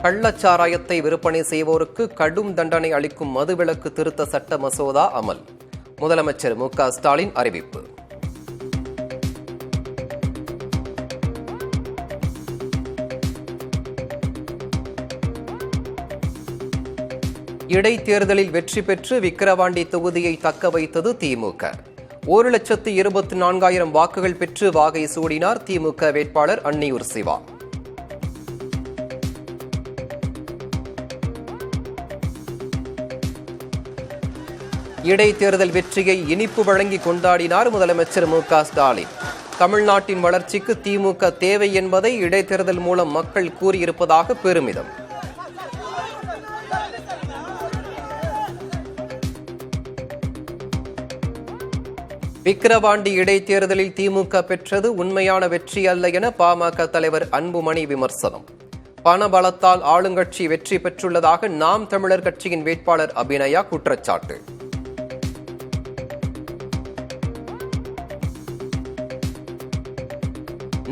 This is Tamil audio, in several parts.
கள்ளச்சாராயத்தை விற்பனை செய்வோருக்கு கடும் தண்டனை அளிக்கும் மதுவிலக்கு திருத்த சட்ட மசோதா அமல். முதலமைச்சர் மு.க.ஸ்டாலின் அறிவிப்பு. இடைத்தேர்தலில் வெற்றி பெற்று விக்கிரவாண்டி தொகுதியை தக்க வைத்தது திமுக. 1,24,000 வாக்குகள் பெற்று வாகை சூடினார் திமுக வேட்பாளர் அன்னியூர் சிவா. இடைத்தேர்தல் வெற்றியை இனிப்பு வழங்கி கொண்டாடினார் முதலமைச்சர் மு.க.ஸ்டாலின். தமிழ்நாட்டின் வளர்ச்சிக்கு திமுக தேவை என்பதை இடைத்தேர்தல் மூலம் மக்கள் கூறியிருப்பதாக பெருமிதம். விக்கிரவாண்டி இடைத்தேர்தலில் திமுக பெற்றது உண்மையான வெற்றி அல்ல என பாமக தலைவர் அன்புமணி விமர்சனம். பணபலத்தால் ஆளுங்கட்சி வெற்றி பெற்றுள்ளதாக நாம் தமிழர் கட்சியின் வேட்பாளர் அபிநயா குற்றச்சாட்டு.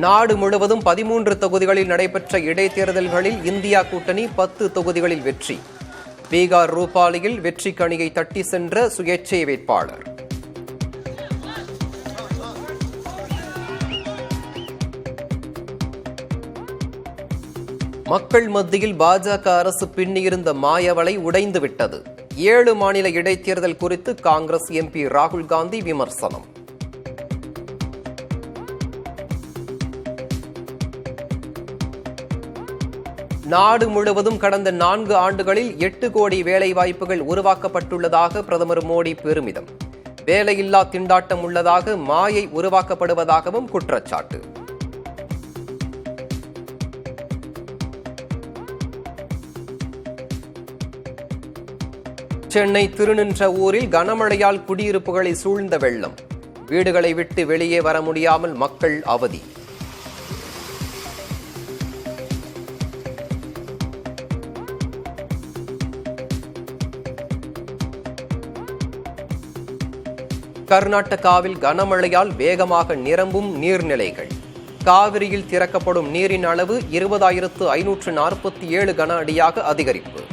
நாடு முழுவதும் 13 தொகுதிகளில் நடைபெற்ற இடைத்தேர்தல்களில் இந்தியா கூட்டணி 10 தொகுதிகளில் வெற்றி. பீகார் ரூபாலியில் வெற்றி கனியை தட்டி சென்ற சுயேட்சை வேட்பாளர். மக்கள் மத்தியில் பாஜக அரசு பின்னியிருந்த மாயவலை உடைந்துவிட்டது. 7 மாநில இடைத்தேர்தல் குறித்து காங்கிரஸ் எம்பி ராகுல் காந்தி விமர்சனம். நாடு முழுவதும் கடந்த 4 ஆண்டுகளில் 8 கோடி வேலைவாய்ப்புகள் உருவாக்கப்பட்டுள்ளதாக பிரதமர் மோடி பெருமிதம். வேலையில்லா திண்டாட்டம் உள்ளதாக மாயை உருவாக்கப்படுவதாகவும் குற்றச்சாட்டு. சென்னை திருநின்ற ஊரில் கனமழையால் குடியிருப்புகளை சூழ்ந்த வெள்ளம். வீடுகளை விட்டு வெளியே வர முடியாமல் மக்கள் அவதி. கர்நாடகாவில் கனமழையால் வேகமாக நிரம்பும் நீர்நிலைகள். காவிரியில் திறக்கப்படும் நீரின் அளவு 20,547 கன அடியாக அதிகரிப்பு.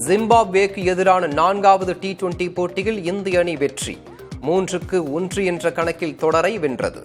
ஜிம்பாப்வேக்கு எதிரான 4வது T20 போட்டியில் இந்திய அணி வெற்றி. 3-1 என்ற கணக்கில் தொடரை வென்றது.